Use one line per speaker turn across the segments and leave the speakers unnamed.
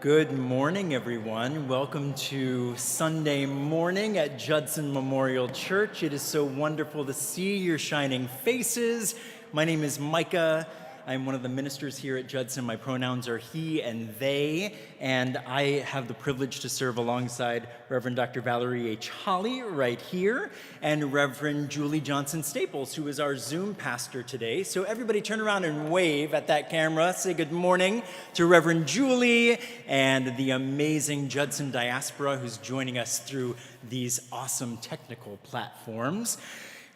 Good morning, everyone. Welcome to Sunday morning at Judson Memorial Church. It is so wonderful to see your shining faces. My name is Micah. I'm one of the ministers here at Judson. My pronouns are he and they, and I have the privilege to serve alongside Reverend Dr. Valerie H. Holly right here, and Reverend Julie Johnson Staples, who is our Zoom pastor today. So everybody turn around and wave at that camera. Say good morning to Reverend Julie and the amazing Judson diaspora who's joining us through these awesome technical platforms.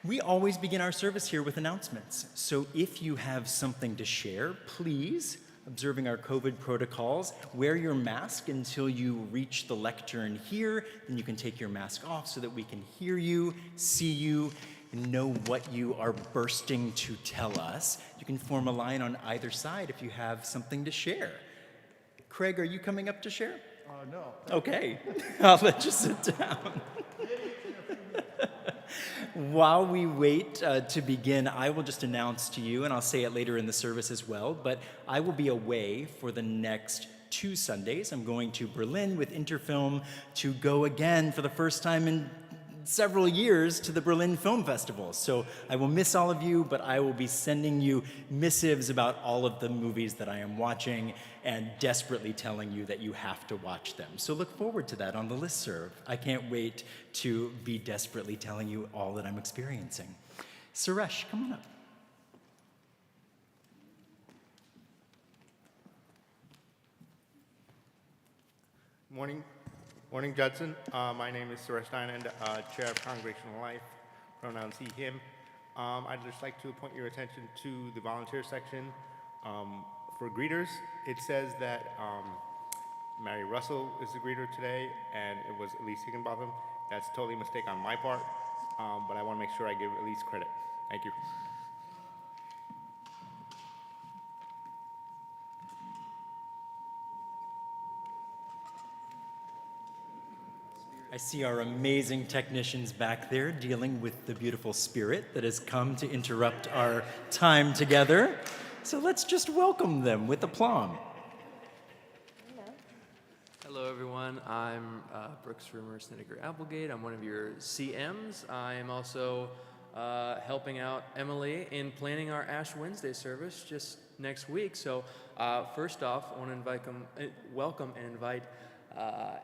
We always begin our service here with announcements. So if you have something to share, please, observing our COVID protocols, wear your mask until you reach the lectern here. Then you can take your mask off so that we can hear you, see you, and know what you are bursting to tell us. You can form a line on either side if you have something to share. Craig, are you coming up to share?
No.
Okay, I'll let you sit down. While we wait to begin, I will just announce to you, and I'll say it later in the service as well, but I will be away for the next 2 Sundays. I'm going to Berlin with Interfilm to go again for the first time in several years to the Berlin Film Festival. So I will miss all of you, but I will be sending you missives about all of the movies that I am watching and desperately telling you that you have to watch them. So look forward to that on the listserv. I can't wait to be desperately telling you all that I'm experiencing. Suresh, come on up.
Morning, Judson. My name is Suresh Dynand, Chair of Congregational Life, pronouns he, him. I'd just like to point your attention to the volunteer section. For greeters, it says that Mary Russell is the greeter today, and it was Elise Higginbotham. That's totally a mistake on my part, but I want to make sure I give Elise credit. Thank you.
I see our amazing technicians back there dealing with the beautiful spirit that has come to interrupt our time together. So let's just welcome them with aplomb.
Hello, everyone. I'm Brooks Rumer, Snedeker Applegate. I'm one of your CMs. I am also helping out Emily in planning our Ash Wednesday service just next week. So first off, I want to welcome and invite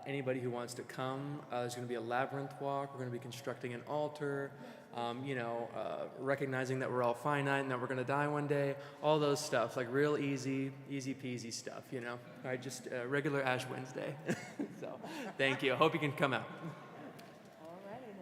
anybody who wants to come. There's going to be a labyrinth walk. We're going to be constructing an altar, recognizing that we're all finite and that we're going to die one day. All those stuff, like real easy peasy stuff, you know. All right, just regular Ash Wednesday. So thank you. I hope you can come out.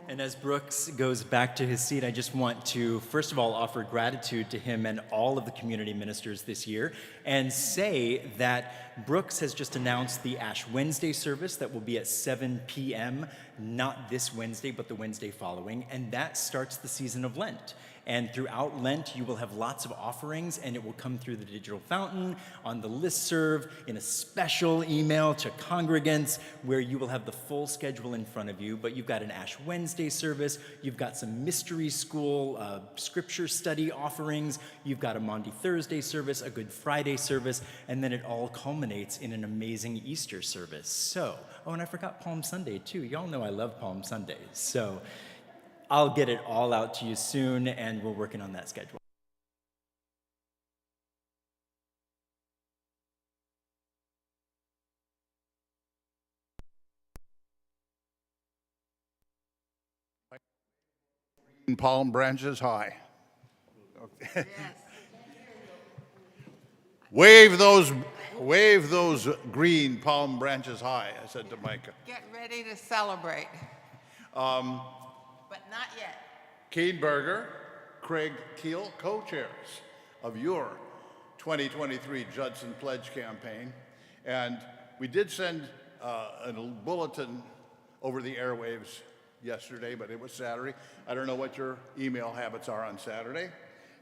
And as Brooks goes back to his seat, I just want to, first of all, offer gratitude to him and all of the community ministers this year and say that Brooks has just announced the Ash Wednesday service that will be at 7 p.m., not this Wednesday, but the Wednesday following, and that starts the season of Lent. And throughout Lent, you will have lots of offerings, and it will come through the digital fountain, on the listserv, in a special email to congregants, where you will have the full schedule in front of you. But you've got an Ash Wednesday service, you've got some mystery school, scripture study offerings, you've got a Maundy Thursday service, a Good Friday service, and then it all culminates in an amazing Easter service. So, oh, and I forgot Palm Sunday, too. Y'all know I love Palm Sunday. So I'll get it all out to you soon, and we're working on that schedule.
Palm branches high. Okay. Yes. Wave those green palm branches high, I said to Micah.
Get ready to celebrate. But not yet.
Keen Berger, Craig Keel, co-chairs of your 2023 Judson Pledge campaign. And we did send a bulletin over the airwaves yesterday, but it was Saturday. I don't know what your email habits are on Saturday,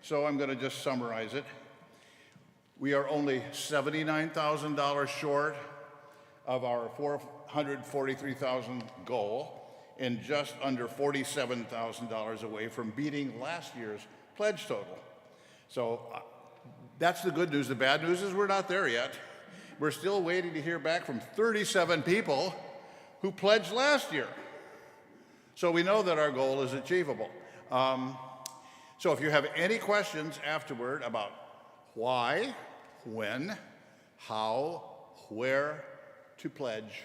so I'm going to just summarize it. We are only $79,000 short of our $443,000 goal, and just under $47,000 away from beating last year's pledge total. So that's the good news. The bad news is we're not there yet. We're still waiting to hear back from 37 people who pledged last year. So we know that our goal is achievable. So if you have any questions afterward about why, when, how, where to pledge,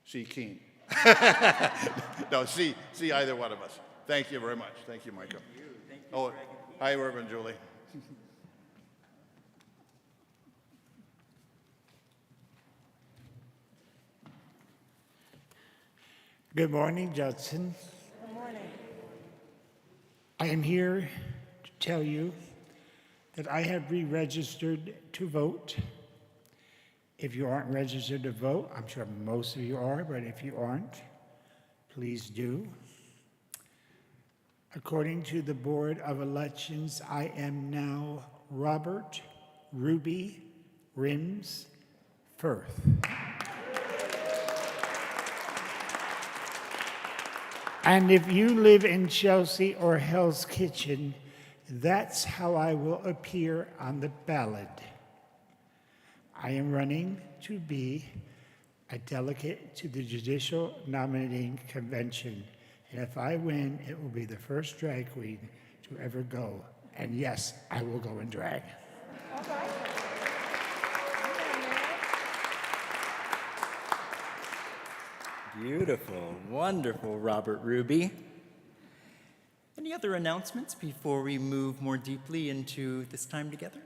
see Keen. No, see either one of us. Thank you very much. Thank you, Micah.
Thank you, Gregg.
Hi, Reverend Julie.
Good morning, Judson.
Good morning.
I am here to tell you that I have re-registered to vote. If you aren't registered to vote, I'm sure most of you are, but if you aren't, please do. According to the Board of Elections, I am now Robert Ruby Rims Firth. And if you live in Chelsea or Hell's Kitchen, that's how I will appear on the ballot. I am running to be a delegate to the Judicial Nominating Convention. And if I win, it will be the first drag queen to ever go. And yes, I will go in drag.
All right.
Beautiful, wonderful, Robert Ruby. Any other announcements before we move more deeply into this time together?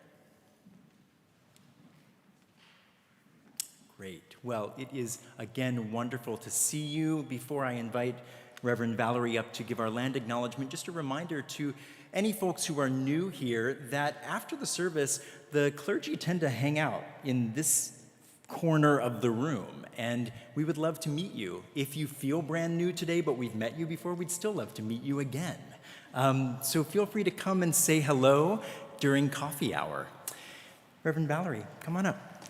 Great. Well, it is again wonderful to see you. Before I invite Reverend Valerie up to give our land acknowledgement, just a reminder to any folks who are new here that after the service, the clergy tend to hang out in this corner of the room, and we would love to meet you. If you feel brand new today, but we've met you before, we'd still love to meet you again. So feel free to come and say hello during coffee hour. Reverend Valerie, come on up.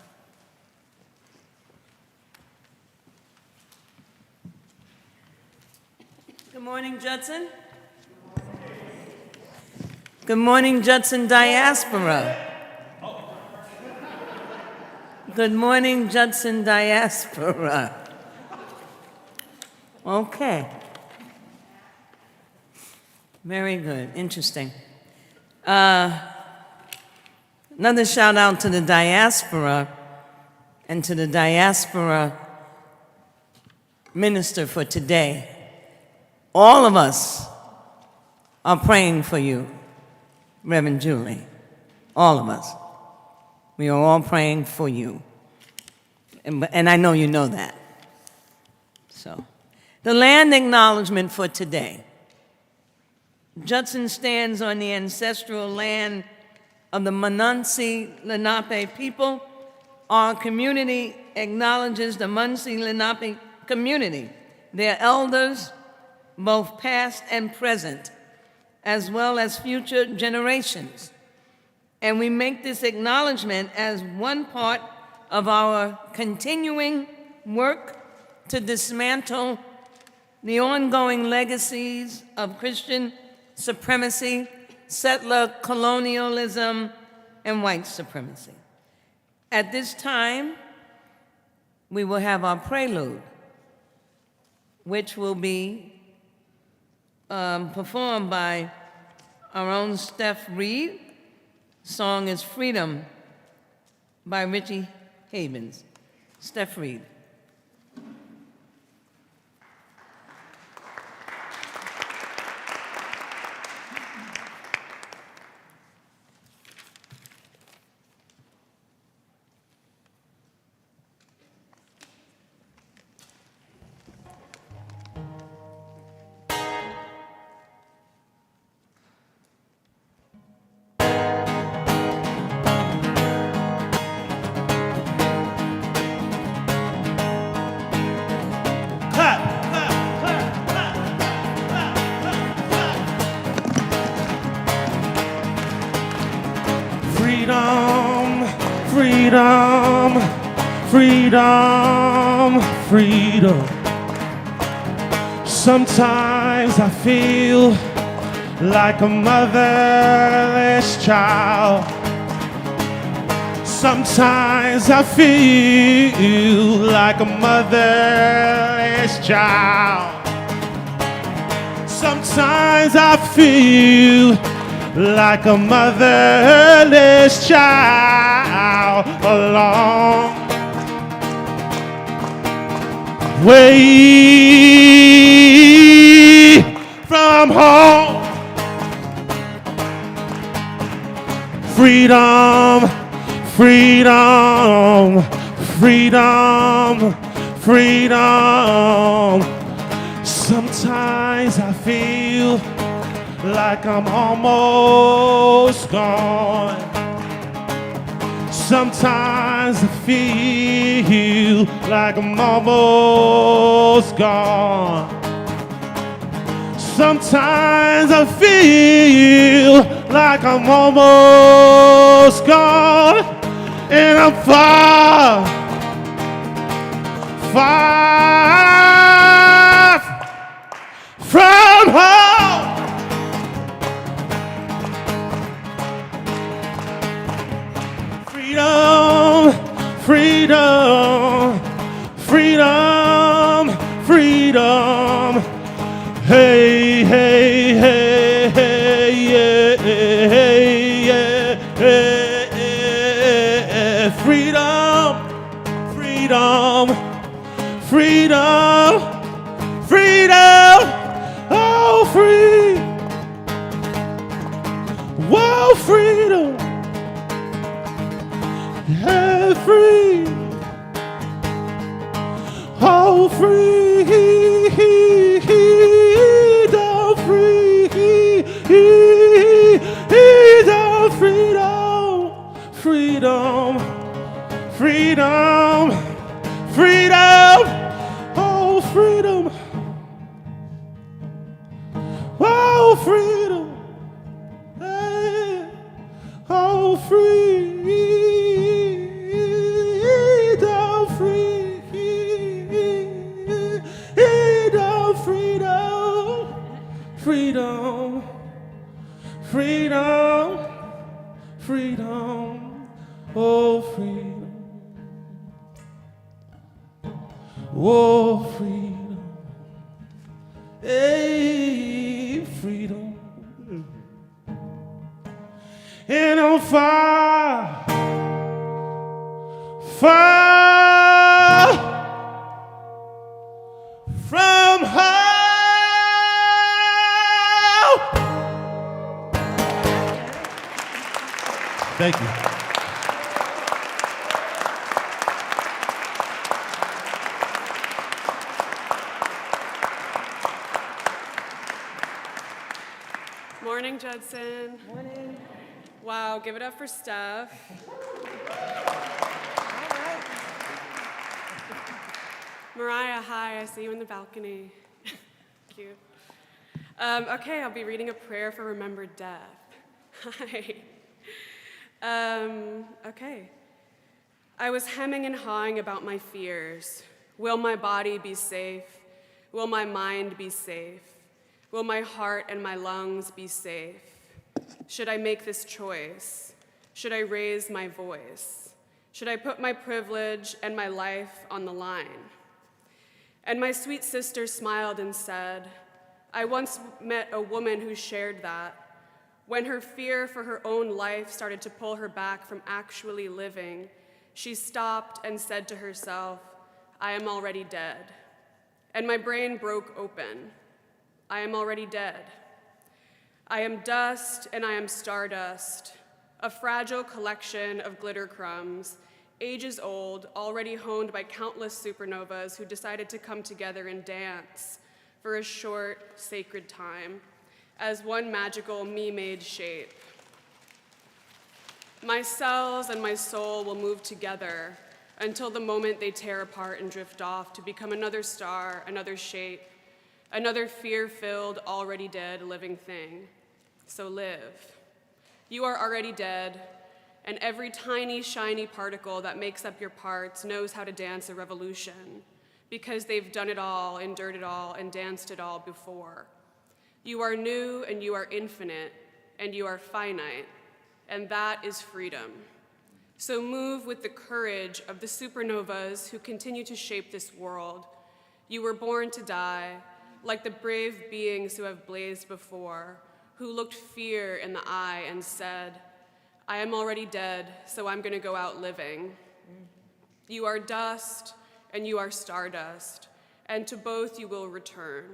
Good morning, Judson. Good morning, Judson Diaspora. Good morning, Judson Diaspora. Okay. Very good. Interesting. Another shout out to the diaspora and to the diaspora minister for today. All of us are praying for you, Reverend Julie. All of us. We are all praying for you. And I know you know that. So, the land acknowledgement for today. Judson stands on the ancestral land of the Muncie Lenape people. Our community acknowledges the Muncie Lenape community, their elders, both past and present, as well as future generations. And we make this acknowledgement as one part of our continuing work to dismantle the ongoing legacies of Christian supremacy, settler colonialism, and white supremacy. At this time, we will have our prelude, which will be performed by our own Steff Reed. Song is Freedom by Richie Havens. Steff Reed.
Freedom, freedom, freedom. Sometimes I feel like a motherless child. Sometimes I feel like a motherless child. Sometimes I feel like a motherless child along way from home. Freedom, freedom, freedom, freedom. Sometimes I feel like I'm almost gone. Sometimes I feel like I'm almost gone. Sometimes I feel like I'm almost gone, and I'm far, far from home. Freedom, freedom, freedom, freedom. Hey, hey, hey, hey, yeah, yeah, yeah. Freedom, freedom, freedom, freedom. Oh, free. Whoa, freedom. Yeah, free. Oh, free. Freedom, freedom, freedom, oh freedom, oh freedom, hey, oh freedom, freedom, freedom, freedom, freedom. Oh, freedom. Oh, freedom. Hey, freedom. And I'm far, far from home. Thank you.
Morning, Judson. Morning. Wow, give it up for Steff. Moriah, hi, I see you in the balcony. Cute. Okay, I'll be reading a prayer for remembered death. Hi. Okay. I was hemming and hawing about my fears. Will my body be safe? Will my mind be safe? Will my heart and my lungs be safe? Should I make this choice? Should I raise my voice? Should I put my privilege and my life on the line? And my sweet sister smiled and said, I once met a woman who shared that. When her fear for her own life started to pull her back from actually living, she stopped and said to herself, I am already dead. And my brain broke open. I am already dead. I am dust and I am stardust, a fragile collection of glitter crumbs, ages old, already honed by countless supernovas who decided to come together and dance for a short, sacred time as one magical me-made shape. My cells and my soul will move together until the moment they tear apart and drift off to become another star, another shape, another fear-filled, already dead living thing. So live. You are already dead, and every tiny, shiny particle that makes up your parts knows how to dance a revolution, because they've done it all, endured it all, and danced it all before. You are new, and you are infinite, and you are finite, and that is freedom. So move with the courage of the supernovas who continue to shape this world. You were born to die, like the brave beings who have blazed before, who looked fear in the eye and said, I am already dead, so I'm going to go out living. You are dust, and you are stardust, and to both you will return.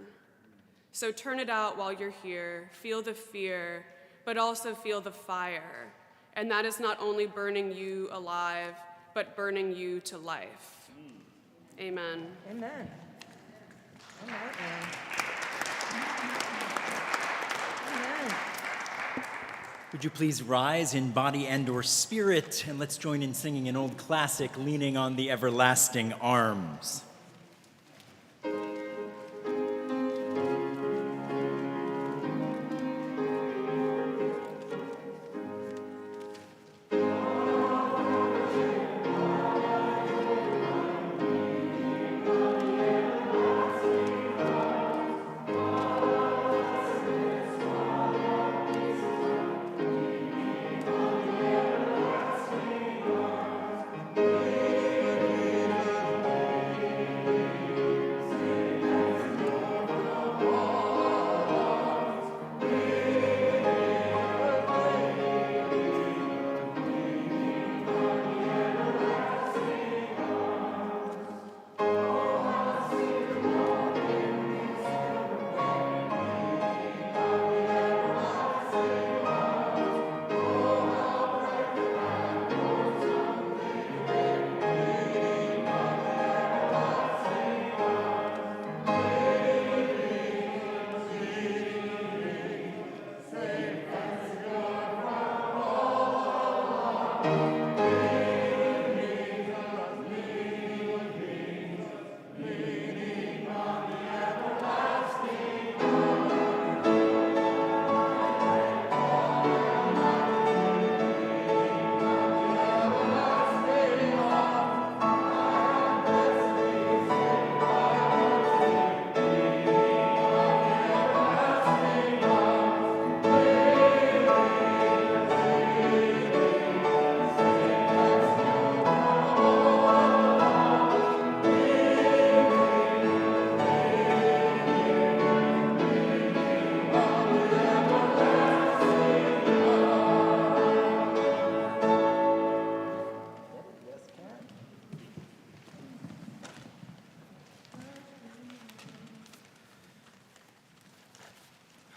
So turn it out while you're here, feel the fear, but also feel the fire, and that is not only burning you alive, but burning you to life. Amen.
Amen. All right, man. Amen.
Would you please rise in body and or spirit, and let's join in singing an old classic, Leaning on the Everlasting Arms.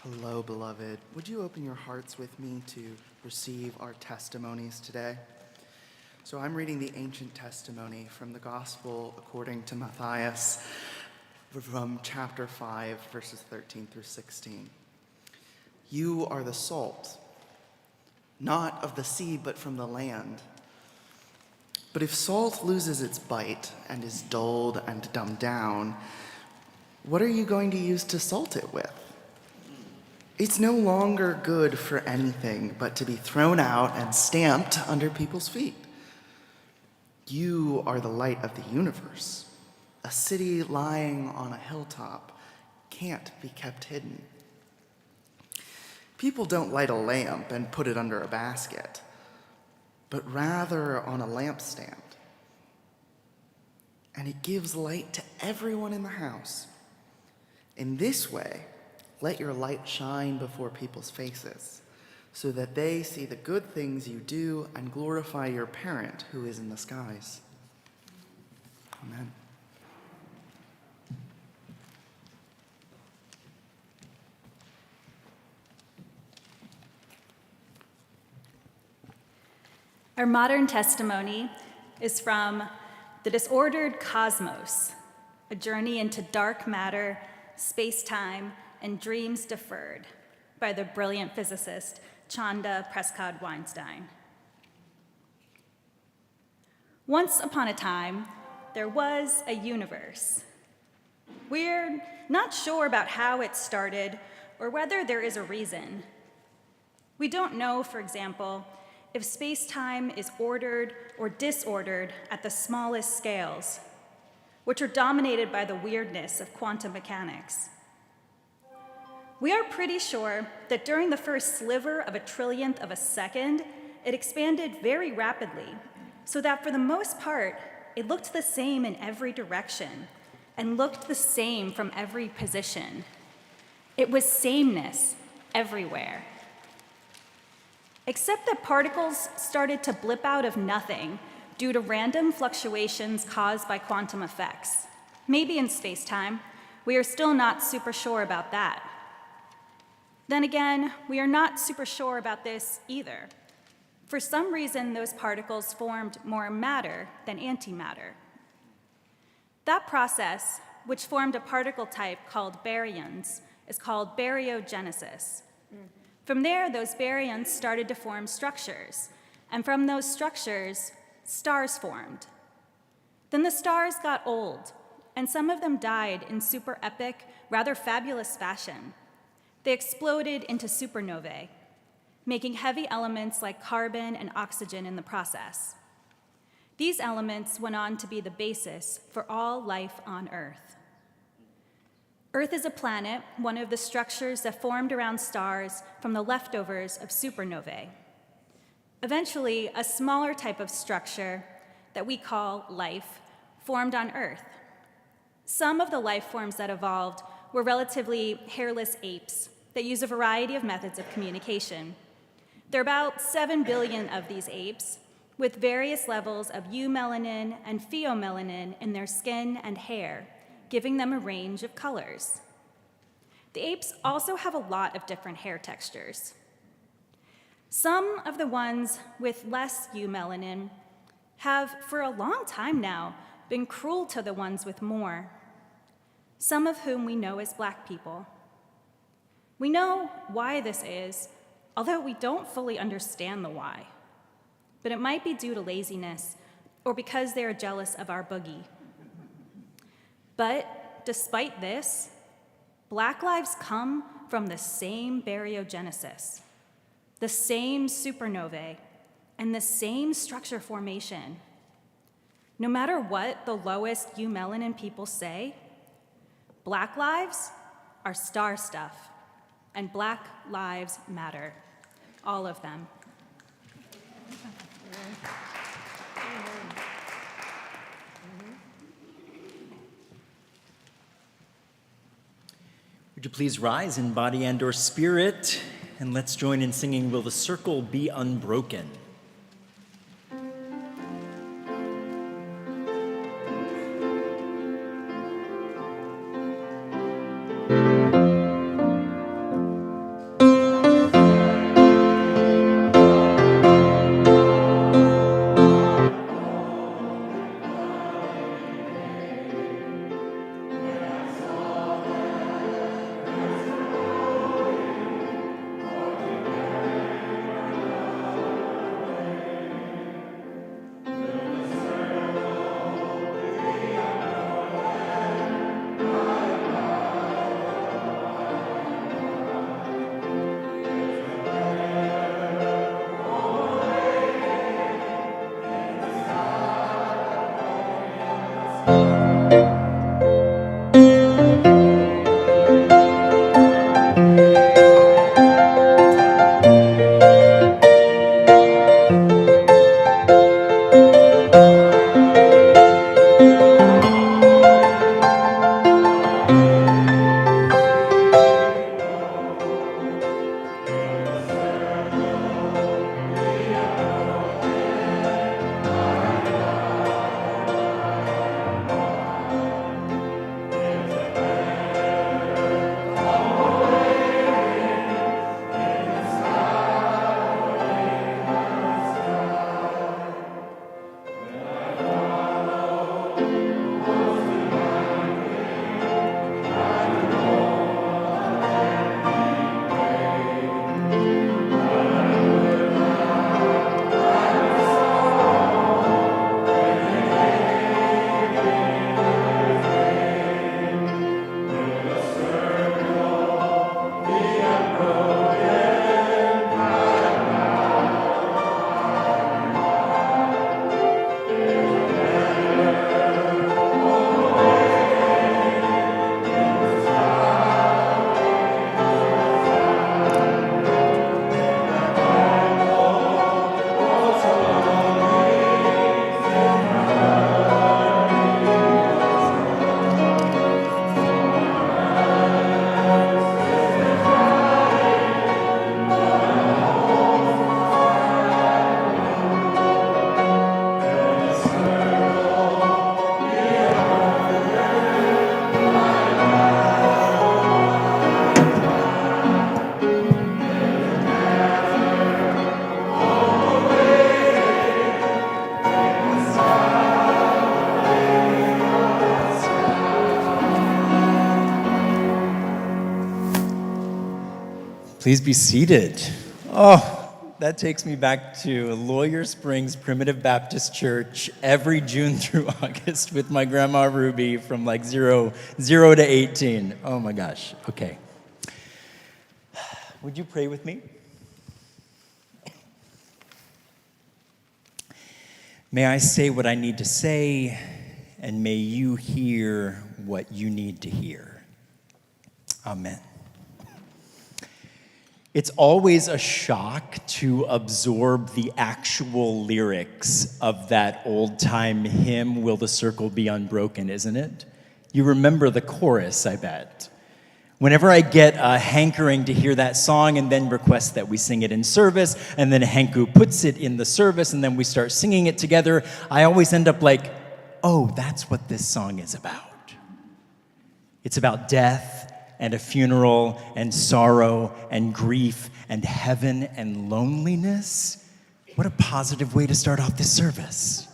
Hello, beloved. Would you open your hearts with me to receive our testimonies today? So I'm reading the ancient testimony from the Gospel according to Matthias from chapter 5, verses 13 through 16. You are the salt, not of the sea, but from the land. But if salt loses its bite and is dulled and dumbed down, what are you going to use to salt it with? It's no longer good for anything but to be thrown out and stamped under people's feet. You are the light of the universe. A city lying on a hilltop can't be kept hidden. People don't light a lamp and put it under a basket, but rather on a lampstand. And it gives light to everyone in the house. In this way, let your light shine before people's faces, so that they see the good things you do and glorify your parent who is in the skies. Amen.
Our modern testimony is from The Disordered Cosmos, a journey into dark matter, space-time, and dreams deferred by the brilliant physicist Chanda Prescod-Weinstein. Once upon a time, there was a universe. We're not sure about how it started or whether there is a reason. We don't know, for example, if space-time is ordered or disordered at the smallest scales, which are dominated by the weirdness of quantum mechanics. We are pretty sure that during the first sliver of a trillionth of a second, it expanded very rapidly so that for the most part, it looked the same in every direction and looked the same from every position. It was sameness everywhere. Except that particles started to blip out of nothing due to random fluctuations caused by quantum effects. Maybe in space-time. We are still not super sure about that. Then again, we are not super sure about this either. For some reason, those particles formed more matter than antimatter. That process, which formed a particle type called baryons, is called baryogenesis. From there, those baryons started to form structures, and from those structures, stars formed. Then the stars got old, and some of them died in super epic, rather fabulous fashion. They exploded into supernovae, making heavy elements like carbon and oxygen in the process. These elements went on to be the basis for all life on Earth. Earth is a planet, one of the structures that formed around stars from the leftovers of supernovae. Eventually, a smaller type of structure that we call life formed on Earth. Some of the life forms that evolved were relatively hairless apes that use a variety of methods of communication. There are about 7 billion of these apes, with various levels of eumelanin and pheomelanin in their skin and hair, giving them a range of colors. The apes also have a lot of different hair textures. Some of the ones with less eumelanin have, for a long time now, been cruel to the ones with more, some of whom we know as Black people. We know why this is, although we don't fully understand the why. But it might be due to laziness or because they are jealous of our boogie. But despite this, Black lives come from the same baryogenesis, the same supernovae, and the same structure formation. No matter what the lowest eumelanin people say, Black lives are star stuff, and Black lives matter, all of them.
Would you please rise in body and or spirit, and let's join in singing Will the Circle Be Unbroken? Please be seated. Oh, that takes me back to Lawyer Springs Primitive Baptist Church every June through August with my grandma Ruby from like 0 to 18. Oh my gosh. Okay. Would you pray with me? May I say what I need to say, and may you hear what you need to hear. Amen. It's always a shock to absorb the actual lyrics of that old-time hymn, Will the Circle Be Unbroken, isn't it? You remember the chorus, I bet. Whenever I get a hankering to hear that song and then request that we sing it in service, and then Henco puts it in the service, and then we start singing it together, I always end up like, oh, that's what this song is about. It's about death and a funeral and sorrow and grief and heaven and loneliness. What a positive way to start off this service.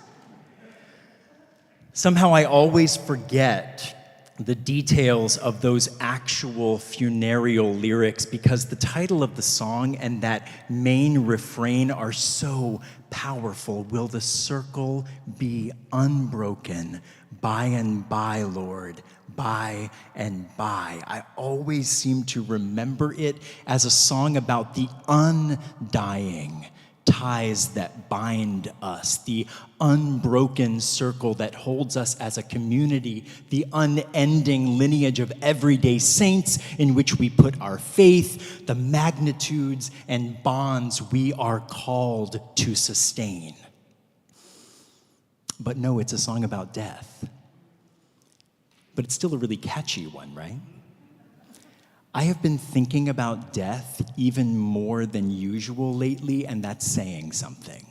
Somehow I always forget the details of those actual funereal lyrics because the title of the song and that main refrain are so powerful. Will the circle be unbroken by and by, Lord? By and by. I always seem to remember it as a song about the undying ties that bind us, the unbroken circle that holds us as a community, the unending lineage of everyday saints in which we put our faith, the magnitudes and bonds we are called to sustain. But no, it's a song about death. But it's still a really catchy one, right? I have been thinking about death even more than usual lately, and that's saying something.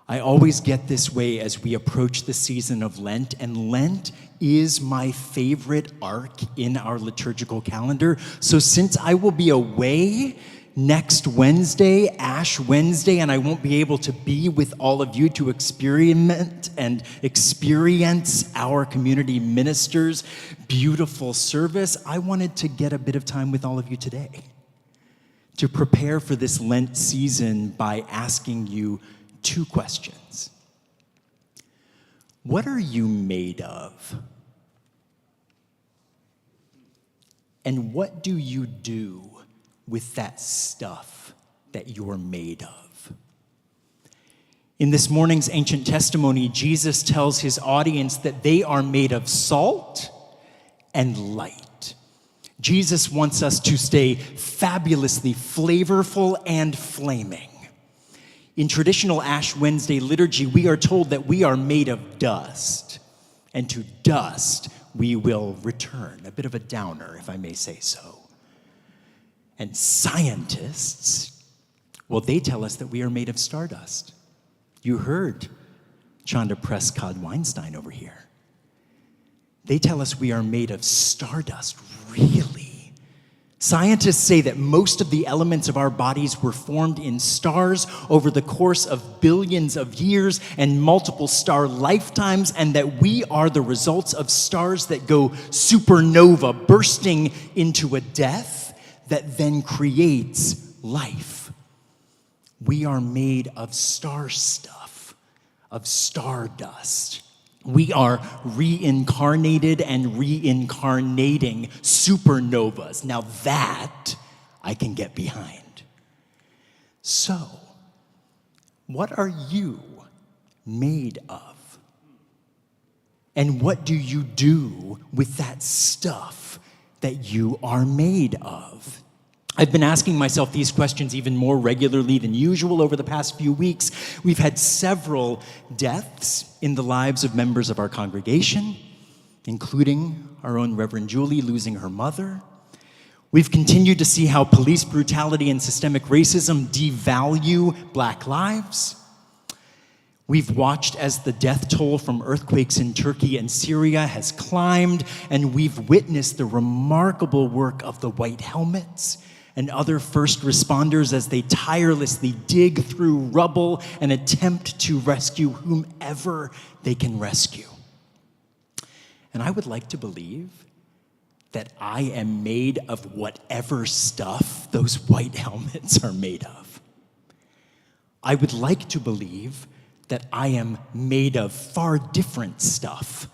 I always get this way as we approach the season of Lent, and Lent is my favorite arc in our liturgical calendar. So since I will be away next Wednesday, Ash Wednesday, and I won't be able to be with all of you to experiment and experience our community ministers' beautiful service, I wanted to get a bit of time with all of you today to prepare for this Lent season by asking you 2 questions. What are you made of? And what do you do with that stuff that you're made of? In this morning's ancient testimony, Jesus tells his audience that they are made of salt and light. Jesus wants us to stay fabulously flavorful and flaming. In traditional Ash Wednesday liturgy, we are told that we are made of dust, and to dust we will return. A bit of a downer, if I may say so. And scientists, well, they tell us that we are made of stardust. You heard Chanda Prescott-Weinstein over here. They tell us we are made of stardust, really. Scientists say that most of the elements of our bodies were formed in stars over the course of billions of years and multiple star lifetimes, and that we are the results of stars that go supernova, bursting into a death that then creates life. We are made of star stuff, of stardust. We are reincarnated and reincarnating supernovas. Now that I can get behind. So, what are you made of? And what do you do with that stuff that you are made of? I've been asking myself these questions even more regularly than usual over the past few weeks. We've had several deaths in the lives of members of our congregation, including our own Reverend Julie losing her mother. We've continued to see how police brutality and systemic racism devalue Black lives. We've watched as the death toll from earthquakes in Turkey and Syria has climbed, and we've witnessed the remarkable work of the White Helmets and other first responders as they tirelessly dig through rubble and attempt to rescue whomever they can rescue. And I would like to believe that I am made of whatever stuff those white helmets are made of. I would like to believe that I am made of far different stuff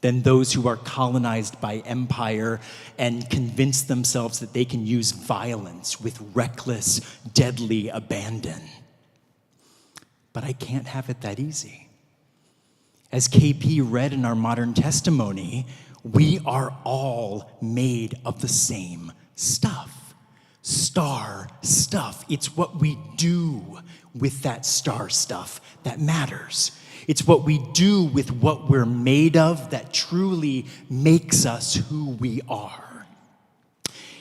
than those who are colonized by empire and convince themselves that they can use violence with reckless, deadly abandon. But I can't have it that easy. As KP read in our modern testimony, we are all made of the same stuff. Star stuff. It's what we do with that star stuff that matters. It's what we do with what we're made of that truly makes us who we are.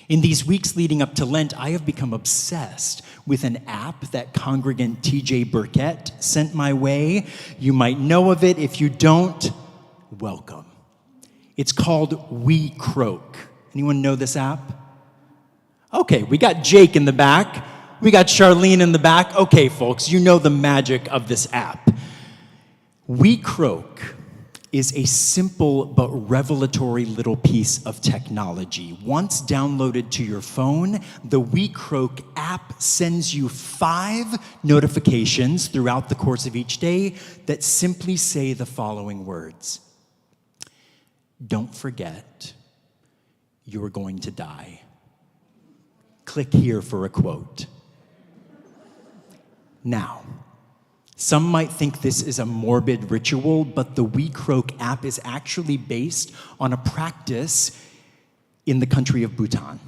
In these weeks leading up to Lent, I have become obsessed with an app that congregant TJ Burkett sent my way. You might know of it. If you don't, welcome. It's called We Croak. Anyone know this app? Okay, we got Jake in the back. We got Charlene in the back. Okay, folks, you know the magic of this app. We Croak is a simple but revelatory little piece of technology. Once downloaded to your phone, the We Croak app sends you 5 notifications throughout the course of each day that simply say the following words. Don't forget, you're going to die. Click here for a quote. Now, some might think this is a morbid ritual, but the We Croak app is actually based on a practice in the country of Bhutan,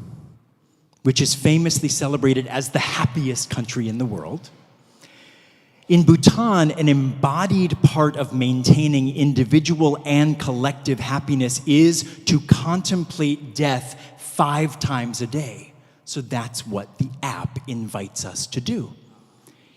which is famously celebrated as the happiest country in the world. In Bhutan, an embodied part of maintaining individual and collective happiness is to contemplate death 5 times a day. So that's what the app invites us to do.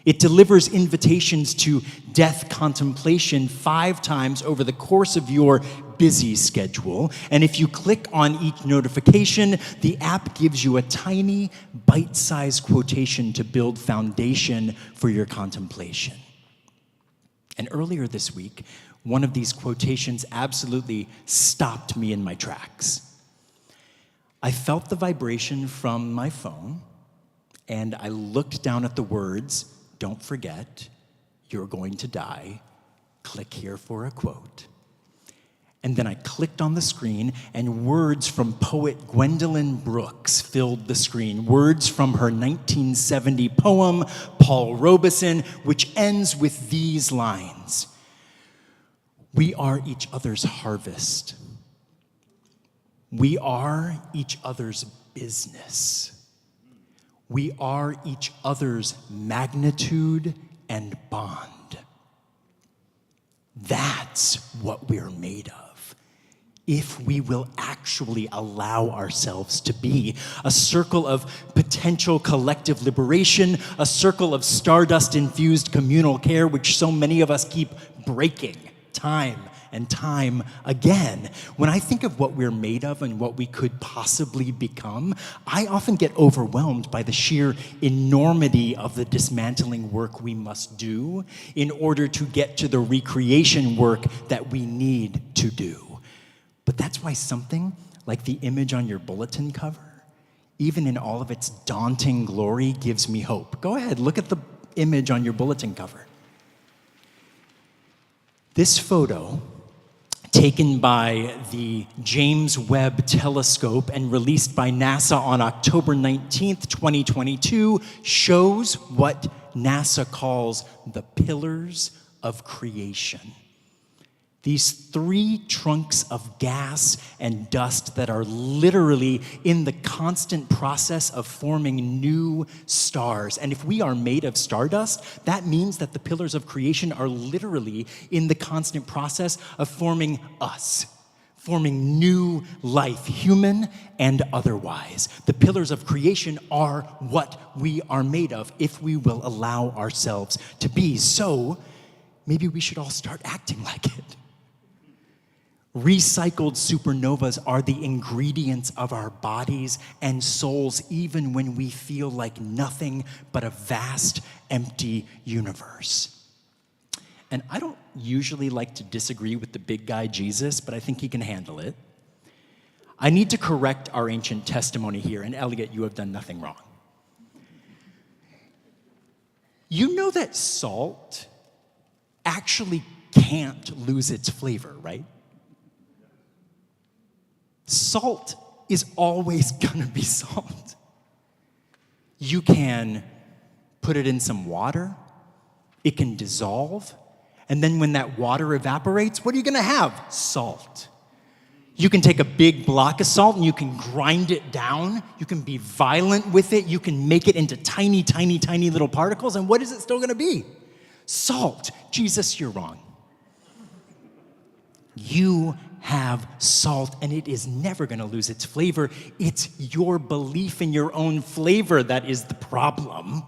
It delivers invitations to death contemplation 5 times over the course of your busy schedule. And if you click on each notification, the app gives you a tiny, bite-sized quotation to build foundation for your contemplation. And earlier this week, one of these quotations absolutely stopped me in my tracks. I felt the vibration from my phone, and I looked down at the words, "Don't forget, you're going to die. Click here for a quote." And then I clicked on the screen, and words from poet Gwendolyn Brooks filled the screen. Words from her 1970 poem, Paul Robeson, which ends with these lines. "We are each other's harvest. We are each other's business. We are each other's magnitude and bond." That's what we're made of, if we will actually allow ourselves to be. A circle of potential collective liberation, a circle of stardust-infused communal care, which so many of us keep breaking time and time again. When I think of what we're made of and what we could possibly become, I often get overwhelmed by the sheer enormity of the dismantling work we must do in order to get to the recreation work that we need to do. But that's why something like the image on your bulletin cover, even in all of its daunting glory, gives me hope. Go ahead, look at the image on your bulletin cover. This photo, taken by the James Webb Telescope and released by NASA on October 19th, 2022, shows what NASA calls the pillars of creation. These 3 trunks of gas and dust that are literally in the constant process of forming new stars. And if we are made of stardust, that means that the pillars of creation are literally in the constant process of forming us, forming new life, human and otherwise. The pillars of creation are what we are made of if we will allow ourselves to be. So maybe we should all start acting like it. Recycled supernovas are the ingredients of our bodies and souls, even when we feel like nothing but a vast, empty universe. And I don't usually like to disagree with the big guy Jesus, but I think he can handle it. I need to correct our ancient testimony here, and Elliot, you have done nothing wrong. You know that salt actually can't lose its flavor, right? Salt is always gonna be salt. You can put it in some water, it can dissolve, and then when that water evaporates, what are you gonna have? Salt. You can take a big block of salt and you can grind it down. You can be violent with it. You can make it into tiny, tiny, tiny little particles. And what is it still going to be? Salt. Jesus, you're wrong. You have salt and it is never going to lose its flavor. It's your belief in your own flavor that is the problem.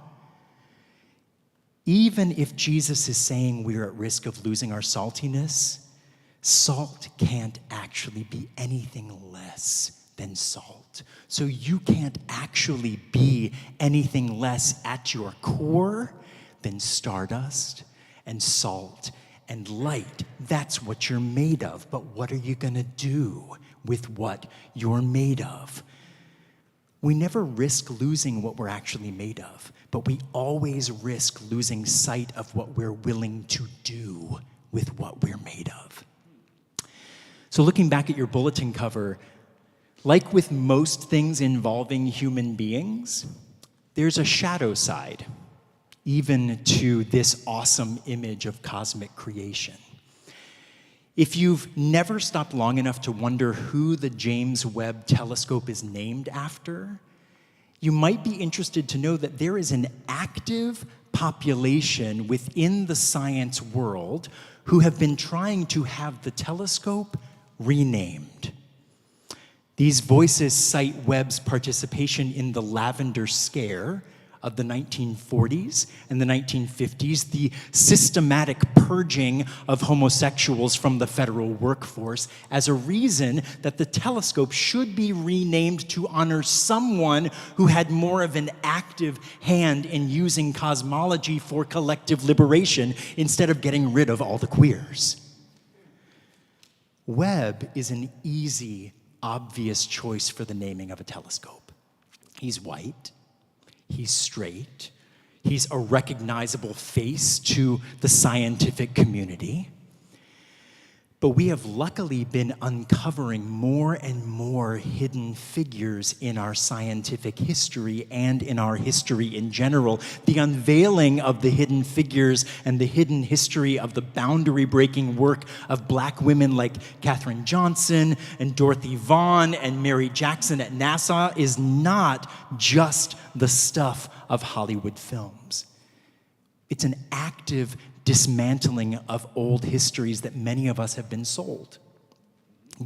Even if Jesus is saying we're at risk of losing our saltiness, salt can't actually be anything less than salt. So you can't actually be anything less at your core than stardust and salt and light. That's what you're made of. But what are you going to do with what you're made of? We never risk losing what we're actually made of, but we always risk losing sight of what we're willing to do with what we're made of. So looking back at your bulletin cover, like with most things involving human beings, there's a shadow side, even to this awesome image of cosmic creation. If you've never stopped long enough to wonder who the James Webb Telescope is named after, you might be interested to know that there is an active population within the science world who have been trying to have the telescope renamed. These voices cite Webb's participation in the Lavender Scare of the 1940s and the 1950s, the systematic purging of homosexuals from the federal workforce, as a reason that the telescope should be renamed to honor someone who had more of an active hand in using cosmology for collective liberation instead of getting rid of all the queers. Webb is an easy, obvious choice for the naming of a telescope. He's white, he's straight, he's a recognizable face to the scientific community. But we have luckily been uncovering more and more hidden figures in our scientific history and in our history in general. The unveiling of the hidden figures and the hidden history of the boundary-breaking work of Black women like Katherine Johnson and Dorothy Vaughan and Mary Jackson at NASA is not just the stuff of Hollywood films. It's an active dismantling of old histories that many of us have been sold.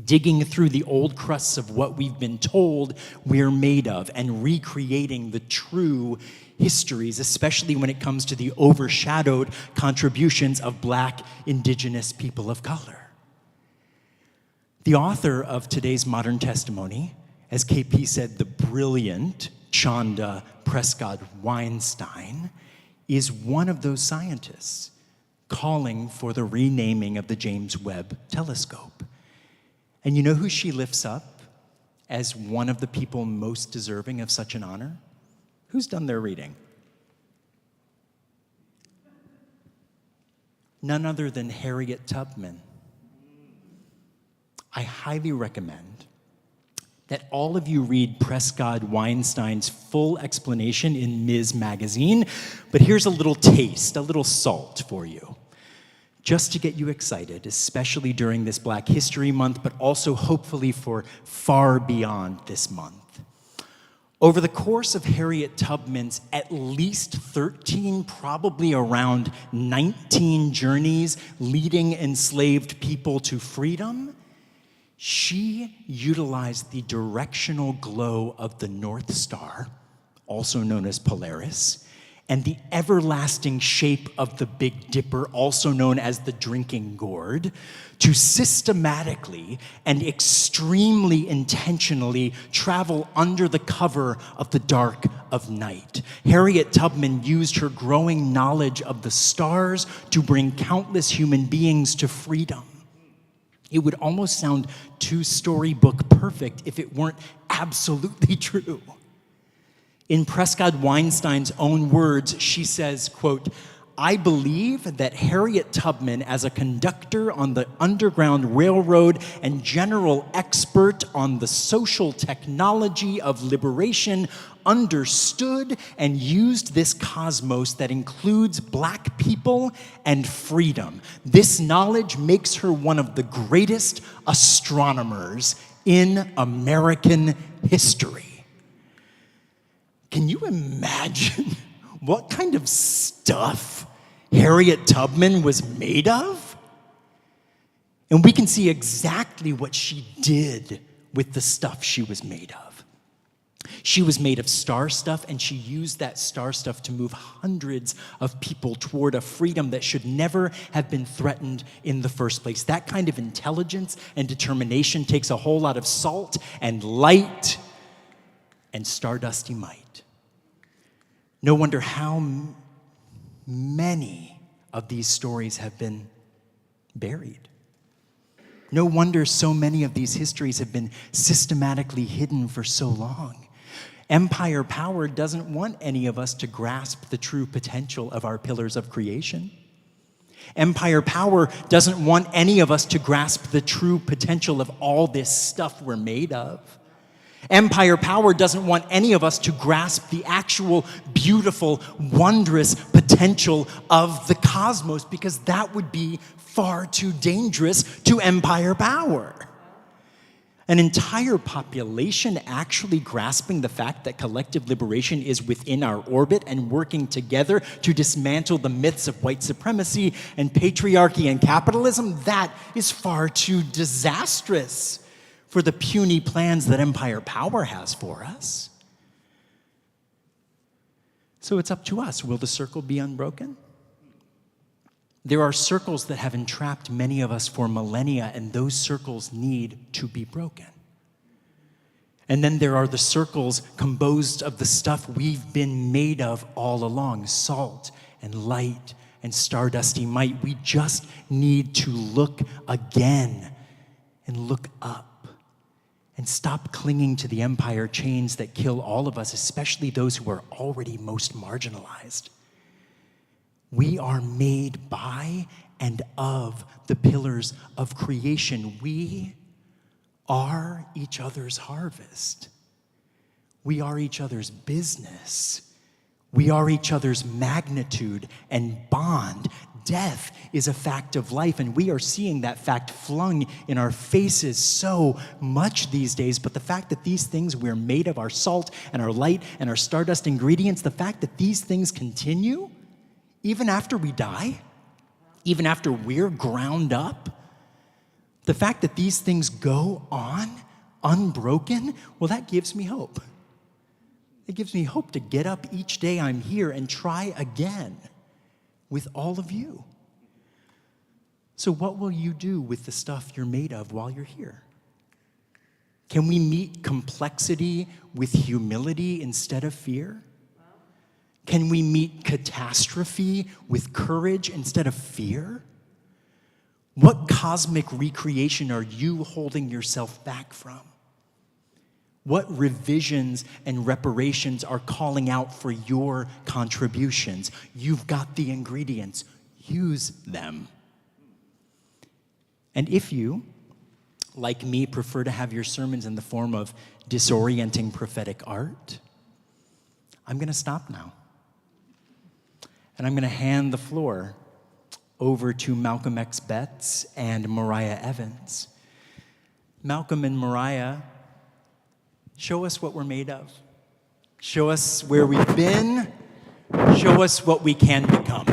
Digging through the old crusts of what we've been told we're made of and recreating the true histories, especially when it comes to the overshadowed contributions of Black, Indigenous people of color. The author of today's modern testimony, as KP said, the brilliant Chanda Prescott Weinstein, is one of those scientists calling for the renaming of the James Webb Telescope. And you know who she lifts up as one of the people most deserving of such an honor? Who's done their reading? None other than Harriet Tubman. I highly recommend that all of you read Prescott Weinstein's full explanation in Ms. Magazine, but here's a little taste, a little salt for you, just to get you excited, especially during this Black History Month, but also hopefully for far beyond this month. Over the course of Harriet Tubman's at least 13, probably around 19 journeys leading enslaved people to freedom, she utilized the directional glow of the North Star, also known as Polaris, and the everlasting shape of the Big Dipper, also known as the drinking gourd, to systematically and extremely intentionally travel under the cover of the dark of night. Harriet Tubman used her growing knowledge of the stars to bring countless human beings to freedom. It would almost sound too storybook perfect if it weren't absolutely true. In Prescott Weinstein's own words, she says, quote, "I believe that Harriet Tubman, as a conductor on the Underground Railroad and general expert on the social technology of liberation, understood and used this cosmos that includes black people and freedom. This knowledge makes her one of the greatest astronomers in American history." Can you imagine what kind of stuff Harriet Tubman was made of? And we can see exactly what she did with the stuff she was made of. She was made of star stuff, and she used that star stuff to move hundreds of people toward a freedom that should never have been threatened in the first place. That kind of intelligence and determination takes a whole lot of salt and light and stardusty might. No wonder how many of these stories have been buried. No wonder so many of these histories have been systematically hidden for so long. Empire power doesn't want any of us to grasp the true potential of our pillars of creation. Empire power doesn't want any of us to grasp the true potential of all this stuff we're made of. Empire power doesn't want any of us to grasp the actual beautiful, wondrous potential of the cosmos, because that would be far too dangerous to empire power. An entire population actually grasping the fact that collective liberation is within our orbit and working together to dismantle the myths of white supremacy and patriarchy and capitalism, that is far too disastrous for the puny plans that empire power has for us. So it's up to us. Will the circle be unbroken? There are circles that have entrapped many of us for millennia, and those circles need to be broken. And then there are the circles composed of the stuff we've been made of all along, salt and light and stardusty might. We just need to look again and look up and stop clinging to the empire chains that kill all of us, especially those who are already most marginalized. We are made by and of the pillars of creation. We are each other's harvest. We are each other's business. We are each other's magnitude and bond. Death is a fact of life, and we are seeing that fact flung in our faces so much these days. But the fact that these things we're made of, our salt and our light and our stardust ingredients, the fact that these things continue even after we die, even after we're ground up, the fact that these things go on unbroken, well, that gives me hope. It gives me hope to get up each day I'm here and try again with all of you. So what will you do with the stuff you're made of while you're here? Can we meet complexity with humility instead of fear? Can we meet catastrophe with courage instead of fear? What cosmic recreation are you holding yourself back from? What revisions and reparations are calling out for your contributions? You've got the ingredients. Use them. And if you, like me, prefer to have your sermons in the form of disorienting prophetic art, I'm going to stop now. And I'm going to hand the floor over to Malcolm X. Betts and Moriah Evans. Malcolm and Moriah, show us what we're made of. Show us where we've been. Show us what we can become.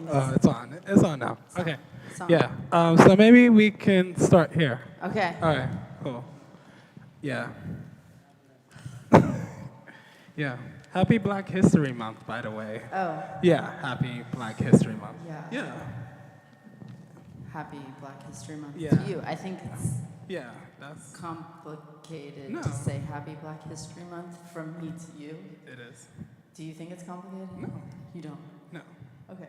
It's on. It's on now. Okay. Yeah. So maybe we can start here.
Okay.
All right. Cool. Yeah. Yeah. Happy Black History Month, by the way.
Oh.
Yeah. Happy Black History Month.
Yeah.
Yeah.
Happy Black History Month
Yeah.
to you. I think it's
that's
complicated
No.
to say Happy Black History Month from me to you.
It is.
Do you think it's complicated?
No.
You don't?
No.
Okay.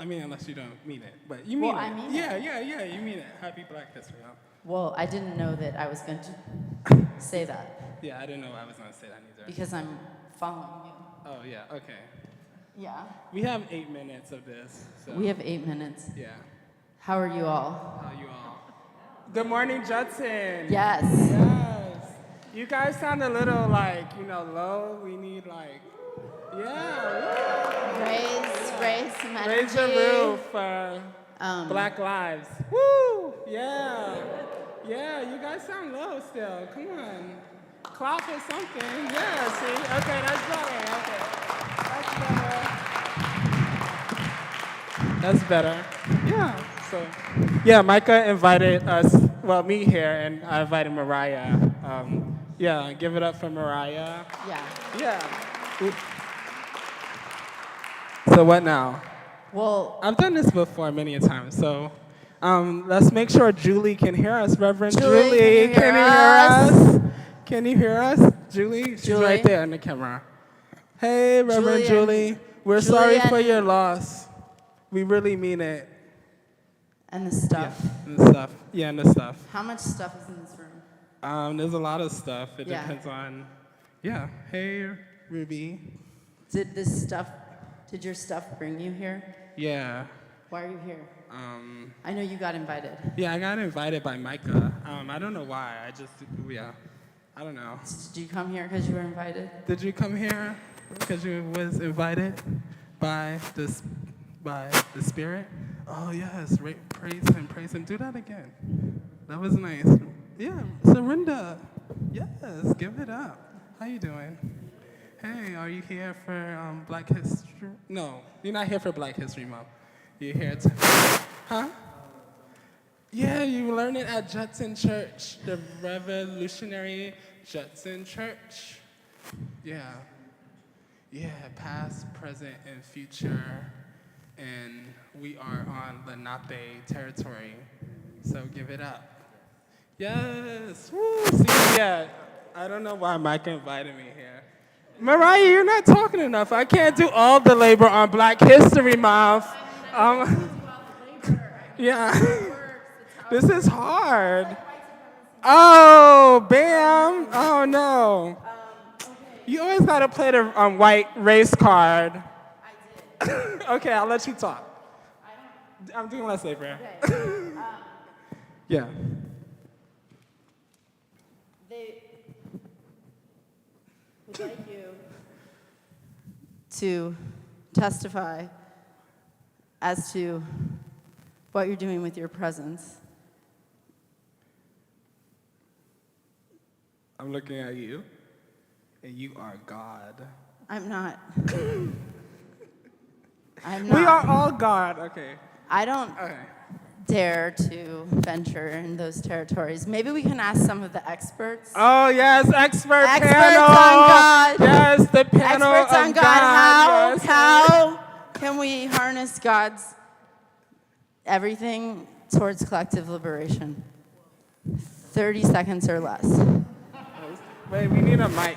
I mean, unless you don't mean it, but you mean
Well,
it.
I mean
yeah, you mean it. Happy Black History Month.
Well, I didn't know that I was going to say that
Yeah, I didn't know I was going to say that either.
because I'm following you.
Oh, yeah, okay.
Yeah.
We have 8 minutes of this. So.
We have 8 minutes.
Yeah.
How are you all?
How you all? Good morning, Judson.
Yes.
Yes. You guys sound a little low. We need
Raise some energy.
Raise the roof for Black Lives. Woo! Yeah. Yeah, you guys sound low still. Come on. Clap or something. Yeah, see? Okay, that's better. Okay. That's better. Yeah. So, yeah, Micah invited us, me here, and I invited Moriah. Give it up for Moriah.
Yeah.
Yeah. So what now?
Well,
I've done this before many a time, so let's make sure Julie can hear us. Reverend Julie, can you hear us? Can you hear us? Julie? She's right there on the camera. Hey, Reverend Julie. We're sorry for your loss. We really mean it.
And the stuff.
Yeah, and the stuff. Yeah, and the stuff.
How much stuff is in this room?
There's a lot of stuff. It depends on, Hey, Ruby.
Did your stuff bring you here?
Yeah.
Why are you here? I know you got invited.
Yeah, I got invited by Micah. I don't know why. I don't know.
Did you come here because you were invited?
Did you come here because you was invited by the Spirit? Oh yes, praise Him. Do that again. That was nice. Yeah, surrender. Yes, give it up. How you doing? Hey, are you here for Black History? No, you're not here for Black History Month. You're here to, huh? Yeah, you learn it at Judson Church, the Revolutionary Judson Church. Yeah, past, present, and future. And we are on Lenape territory, so give it up. Yes, woo, see, I don't know why Micah invited me here. Moriah, you're not talking enough. I can't do all the labor on Black History Month. This is hard. Oh, bam. Oh, no. You always got to play the white race card. I did. Okay, I'll let you talk. I'm doing less labor. Yeah.
They would like you to testify as to what you're doing with your presence.
I'm looking at you, and you are God.
I'm not.
We are all God. Okay.
I don't dare to venture in those territories. Maybe we can ask some of the experts.
Oh, yes, expert
Experts
panel.
on God.
Yes, the panel
Experts on
of
God.
Yes.
How can we harness God's everything towards collective liberation? 30 seconds or less.
Wait, we need a mic.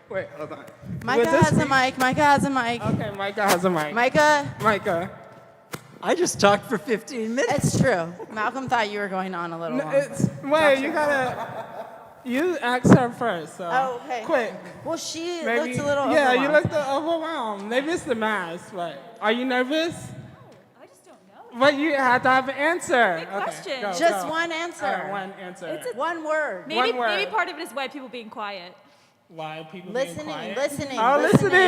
Wait, hold on.
Micah has a mic. Micah has a mic.
Okay, Micah has a mic.
Micah.
I just talked for 15 minutes.
It's true. Malcolm thought you were going on a little longer.
You ask her first, so.
Oh, okay.
Quick.
Well, she
Maybe,
looked a little
yeah,
overwhelmed.
you looked overwhelmed. Maybe it's the mask, but are you nervous?
I just don't know.
But you have to have an answer.
Big question.
Go,
Just
go.
one answer.
All right, one answer.
One word.
Maybe
One word.
maybe part of it is why people being quiet.
Why people
Listening.
being quiet?
Oh,
listening.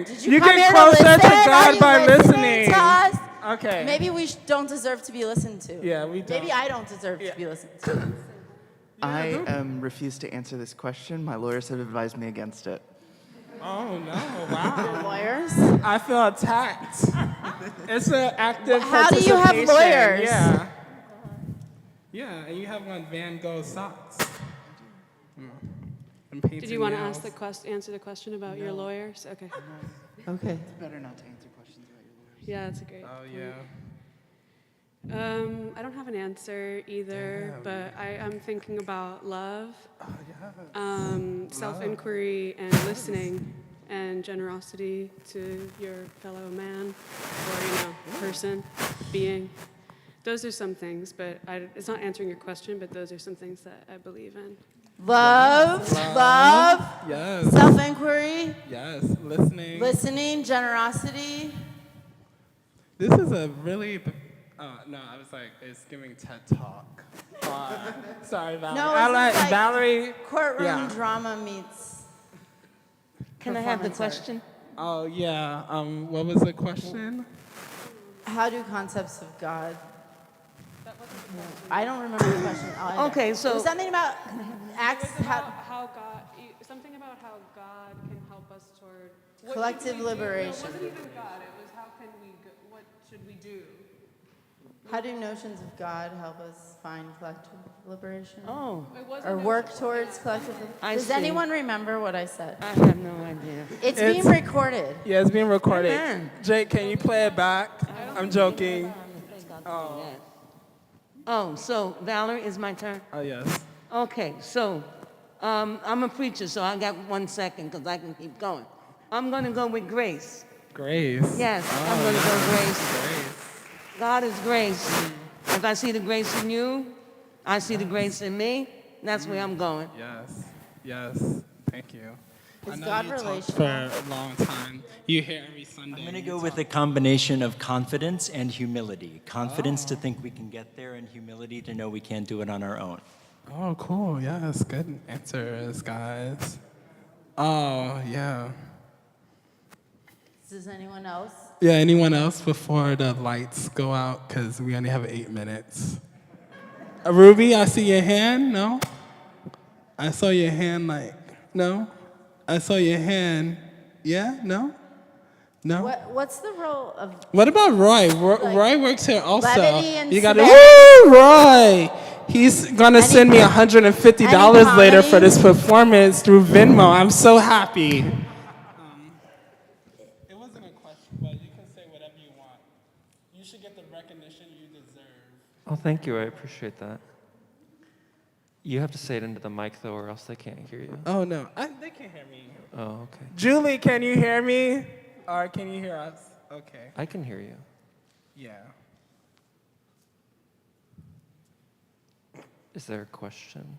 Did
You
come
get
here
closer
to listen?
to God
Are you
by listening.
to us?
Okay.
Maybe we don't deserve to be listened to.
Yeah, we don't.
Maybe I don't deserve to be listened to.
I refuse to answer this question. My lawyers have advised me against it.
Oh, no. Wow.
Lawyers?
I feel attacked. It's an active
How do you have
participation.
lawyers?
Yeah. Yeah, and you have on Van Gogh socks.
Did you want to answer the question about your lawyers? Okay.
Okay.
It's better not to answer questions about your lawyers.
Yeah, that's a great
Oh,
point.
yeah.
I don't have an answer either, but I'm thinking about love, self-inquiry, and listening. and generosity to your fellow man or, person, being. Those are some things, but it's not answering your question, but those are some things that I believe in.
Love.
Yes.
Self-inquiry.
Yes. Listening.
Generosity.
This is a really, no, I was like, it's giving TED Talk. Sorry, Valerie.
No,
I
it's like
Valerie.
Courtroom drama meets.
Can I have the
performance art.
question?
Oh, yeah. What was the question?
How do concepts of God? I don't remember the question. either.
Okay, so-
It was something about acts.
How God, something about how God can help us toward
Collective liberation.
It wasn't even God. It was how can we? What should we do?
How do notions of God help us find collective liberation?
Oh,
Or work towards collective liberation?
I
Does
see.
anyone remember what I said?
I have no idea.
It's being recorded.
Yeah, it's being recorded.
Amen.
Jake, can you play it back? I'm joking.
Oh, so Valerie, is my turn?
Oh, yes.
Okay, so I'm a preacher, so I got 1 second because I can keep going. I'm going to go with grace.
Grace.
Yes, I'm going to go grace. God is grace. If I see the grace in you, I see the grace in me. That's where I'm going.
Yes. Thank you.
Is
I know
God
you talked
relational?
for a long time. You hear every Sunday.
I'm going to
you
go
talk.
with a combination of confidence and humility. Confidence to think we can get there, and humility to know we can't do it on our own.
Oh, cool. Yes, good answers, guys. Oh, yeah.
Does anyone else?
Yeah, anyone else before the lights go out? Because we only have 8 minutes. Ruby, I see your hand. No? I saw your hand no? I saw your hand. Yeah? No? No?
What's the role of
What about Roy? Roy works here also.
levity and
You got to,
severity?
woo, Roy! He's gonna send me $150 later for this performance through Venmo. I'm so happy. It wasn't a question, but you can say whatever you want. You should get the recognition you deserve.
Oh, thank you. I appreciate that. You have to say it into the mic, though, or else they can't hear you.
Oh no, they can't hear me.
Oh, okay.
Julie, can you hear me? Or can you hear us? Okay.
I can hear you.
Yeah.
Is there a question?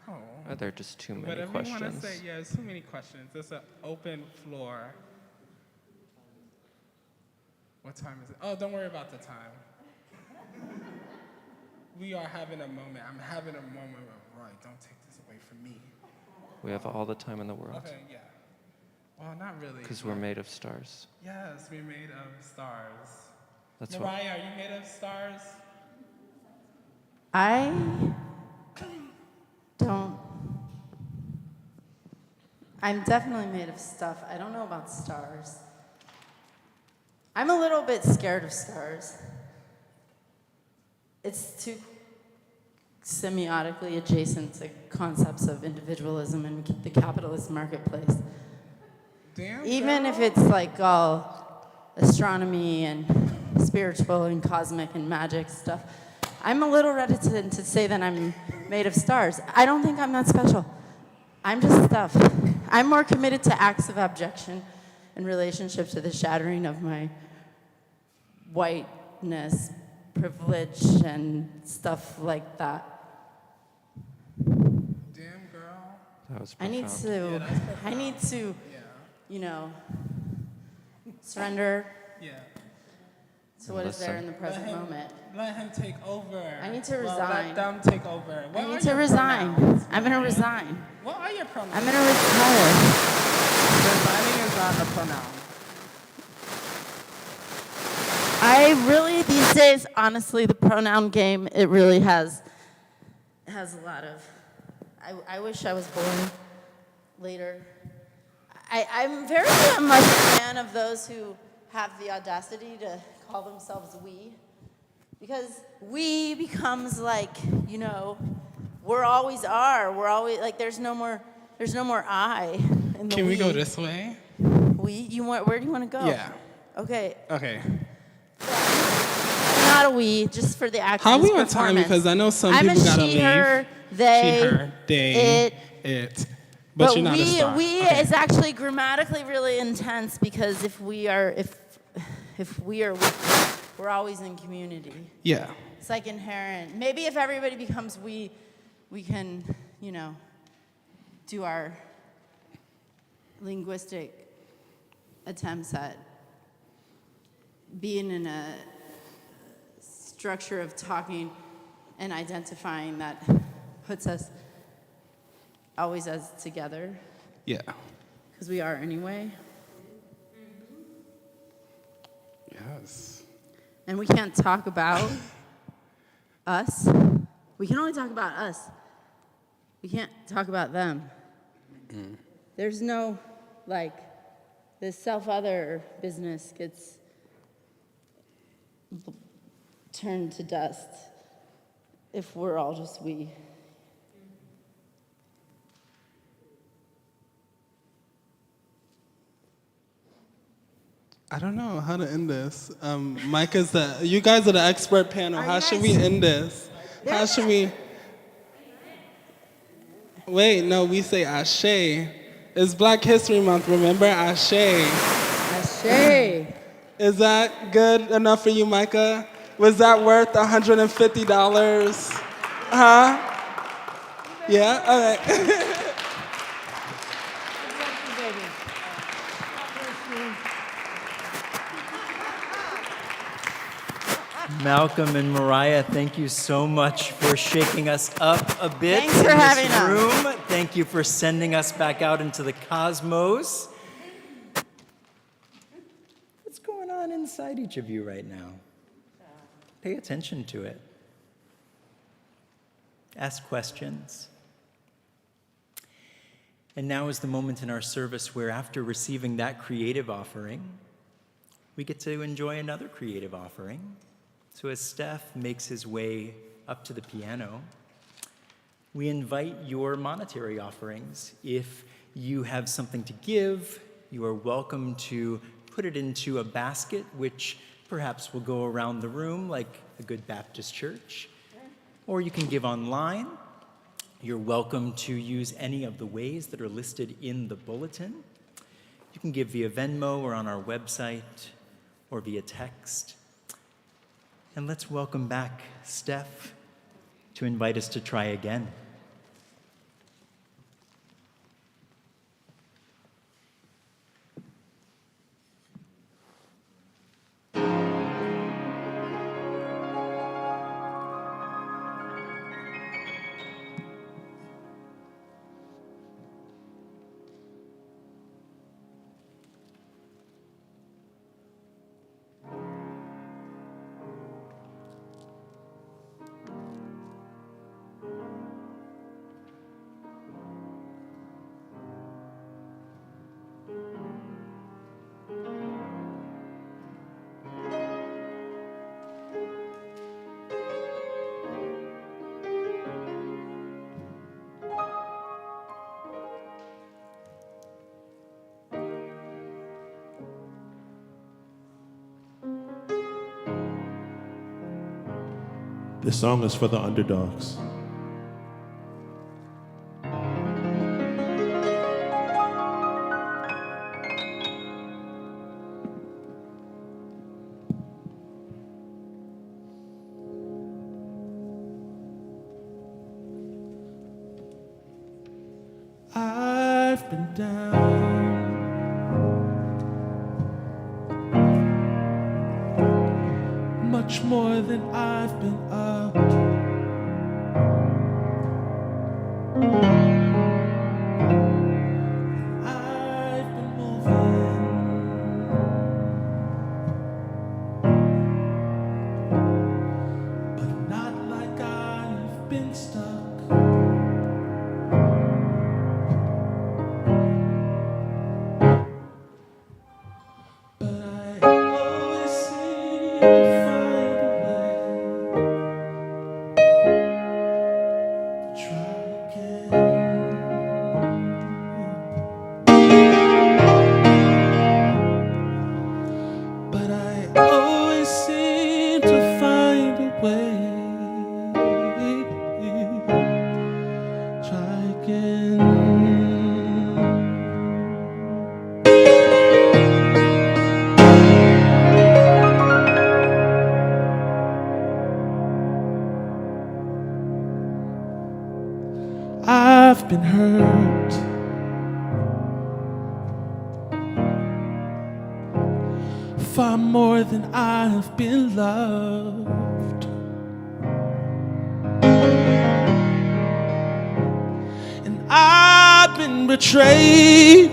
No.
Are there just too many
Whatever
questions?
you want to say, yeah, there's too many questions. It's an open floor. What time is it? Oh, don't worry about the time. We are having a moment. I'm having a moment with Roy. Don't take this away from me.
We have all the time in the world.
Okay, yeah. Well, not really.
Because we're made of stars.
Yes, we're made of stars.
That's
Moriah, are you made of stars?
I don't. I'm definitely made of stuff. I don't know about stars. I'm a little bit scared of stars. It's too semiotically adjacent to concepts of individualism and the capitalist marketplace.
Damn,
Even
girl.
if it's like all astronomy and spiritual and cosmic and magic stuff, I'm a little reticent to say that I'm made of stars. I don't think I'm that special. I'm just stuff. I'm more committed to acts of abjection in relationship to the shattering of my whiteness, privilege, and stuff like that.
Damn, girl.
That was
I
profound.
need to, you know, surrender
Yeah.
to what is there in
Listen.
the present moment.
Let him take over.
I need to
Well,
resign.
let them take over. What
I
are
need to
your
resign.
pronouns?
I'm gonna resign.
What are your pronouns?
I'm gonna retire.
Resigning is not a pronoun.
I really, these days, honestly, the pronoun game, it really has a lot of, I wish I was born later. I'm very much a fan of those who have the audacity to call themselves we. Because we becomes like, you know, we're always are. We're always, like, there's no more I in the
Can we go
we.
this way?
We? Where do you want to go?
Yeah.
Okay.
Okay.
Not a we, just for the actions.
How are we on time? Because I know some people gotta leave.
I'm a she, her, they,
She, her, they,
it.
But you're not a
we
star.
we
Okay.
is actually grammatically really intense because if we are we're always in community.
Yeah.
It's like inherent. Maybe if everybody becomes we can, do our linguistic attempts at being in a structure of talking and identifying that puts us always as together,
Yeah.
because we are anyway.
Yes.
And we can't talk about us. We can only talk about us. We can't talk about them. There's no, this self-other business gets turned to dust if we're all just we.
I don't know how to end this. Micah's you guys are the expert panel. How should we end this? How should we? Wait, no, we say Ashe. It's Black History Month, remember? Ashe.
Ashe.
Is that good enough for you, Micah? Was that worth $150? Huh? Yeah? All right.
Malcolm and Moriah, thank you so much for shaking us up a bit
Thanks for
in
having
this
us.
room. Thank you for sending us back out into the cosmos. What's going on inside each of you right now? Pay attention to it. Ask questions. And now is the moment in our service where, after receiving that creative offering, we get to enjoy another creative offering. So as Steff makes his way up to the piano, we invite your monetary offerings. If you have something to give, you are welcome to put it into a basket, which perhaps will go around the room like a good Baptist church. Or you can give online. You're welcome to use any of the ways that are listed in the bulletin. You can give via Venmo or on our website or via text. And let's welcome back Steff to invite us to try again.
This song is for the underdogs. I've been down, much more than I've been up. I've been moving, but not like I've been stuck. But I always seem to find a way I've been hurt. Far more than I've been loved. And I've been betrayed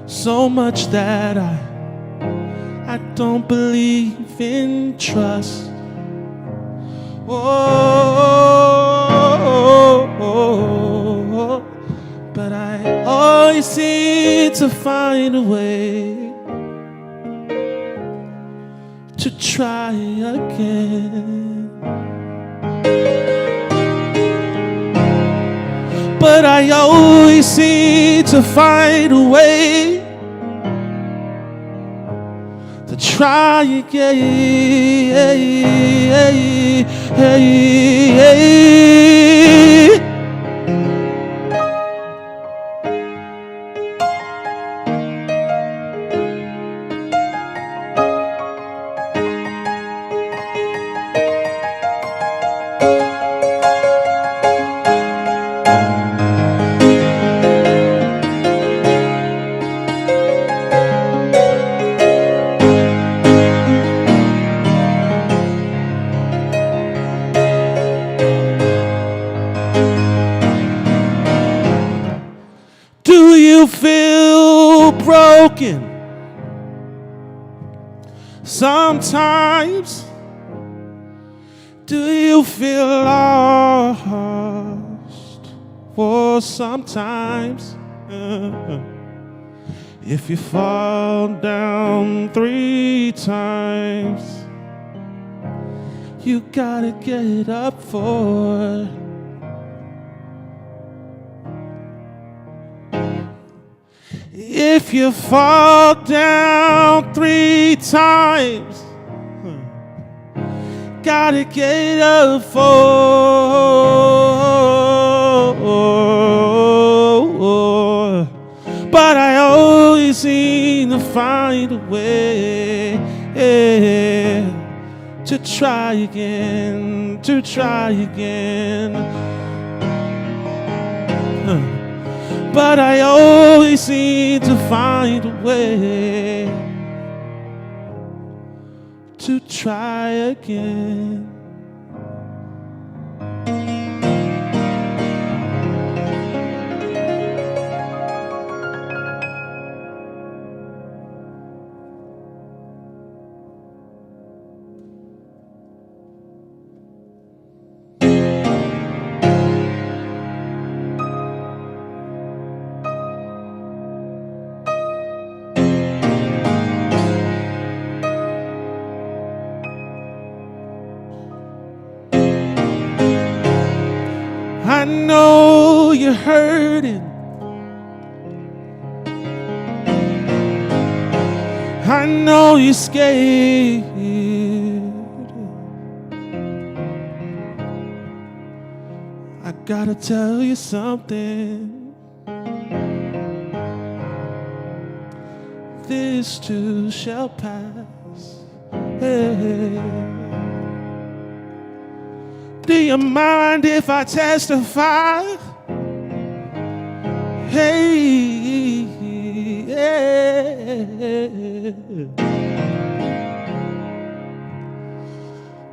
so much that I don't believe in trust. Oh, but I always seem to find a way to try again. But I always seem to find a way to try again. Do you feel broken? Sometimes. Do you feel lost? For sometimes. If you fall down 3 times, you gotta get up 4. If you fall down 3 times, gotta get up 4. But I always seem to find a way to try again, to try again. But I always seem to find a way to try again. I know you're hurting. I know you're scared. I gotta tell you something. This too shall pass. Hey. Do you mind if I testify? Hey, yeah.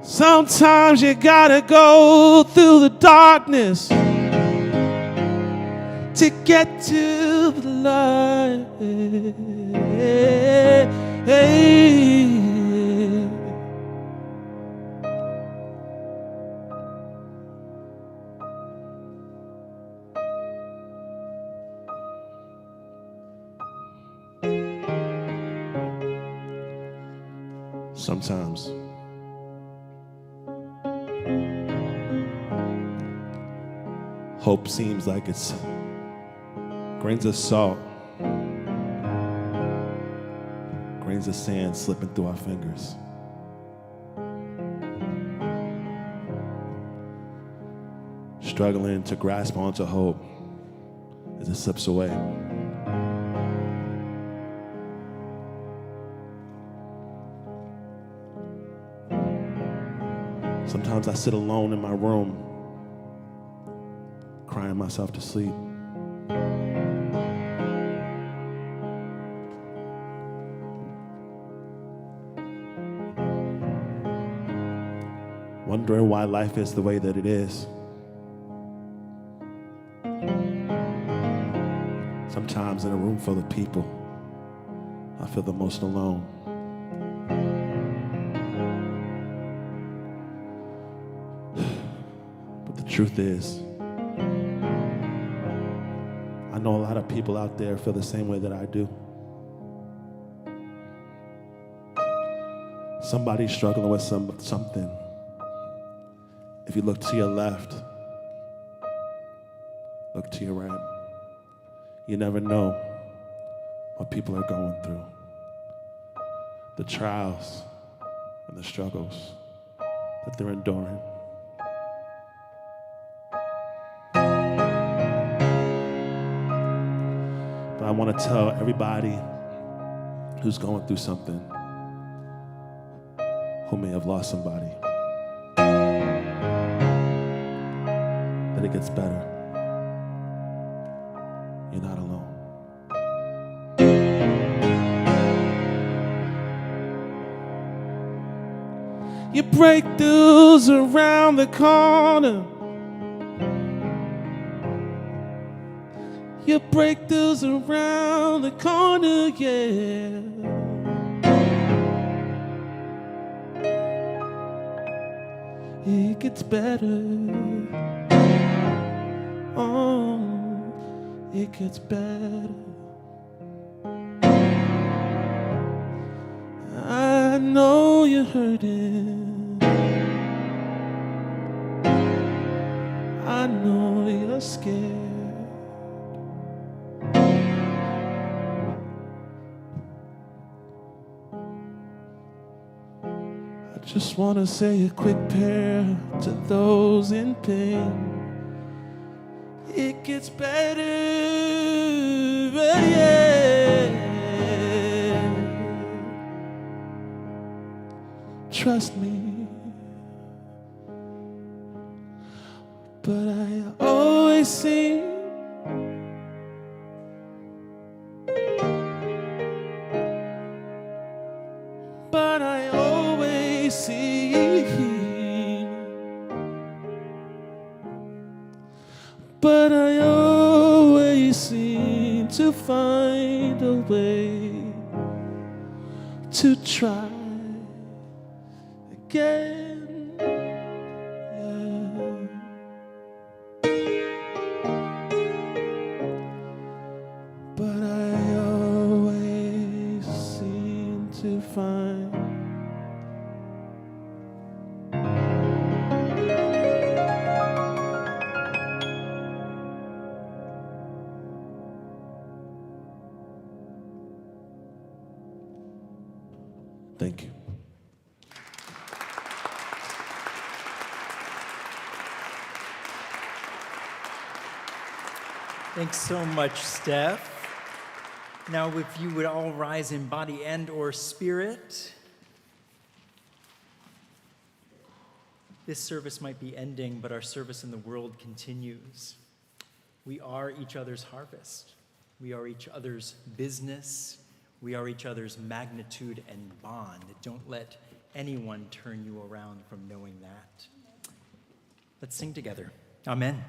Sometimes you gotta go through the darkness to get to the light. Hey. Sometimes hope seems like it's grains of salt, grains of sand slipping through our fingers. Struggling to grasp onto hope as it slips away. Sometimes I sit alone in my room crying myself to sleep. Wondering why life is the way that it is. Sometimes in a room full of people, I feel the most alone. But the truth is, I know a lot of people out there feel the same way that I do. Somebody's struggling with something. If you look to your left, look to your right. You never know what people are going through. The trials and the struggles that they're enduring. But I want to tell everybody who's going through something, who may have lost somebody, that it gets better. You're not alone. Your breakthroughs around the corner. Your breakthroughs around the corner, yeah. It gets better. Oh, it gets better. I know you're hurting. I know you're scared. I just want to say a quick prayer to those in pain. It gets better, yeah. Trust me. But I always sing. But I always sing. But I always seem to find a way to try again. Yeah. But I always seem to find. Thank you.
Thanks so much, Steff. Now, if you would all rise in body and or spirit. This service might be ending, but our service in the world continues. We are each other's harvest. We are each other's business. We are each other's magnitude and bond. Don't let anyone turn you around from knowing that. Let's sing together. Amen.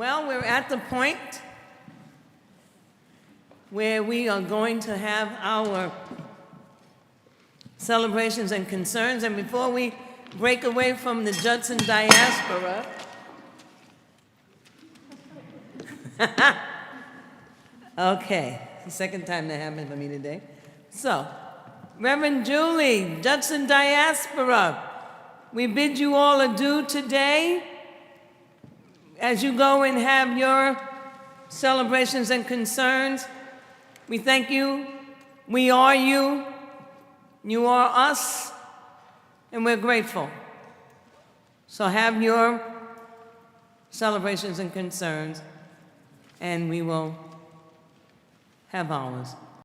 Well, we're at the point where we are going to have our celebrations and concerns. And before we break away from the Judson diaspora, okay, the second time that happened for me today. So, Reverend Julie, Judson diaspora, we bid you all adieu today as you go and have your celebrations and concerns. We thank you. We are you. You are us. And we're grateful. So have your celebrations and concerns, and we will have ours.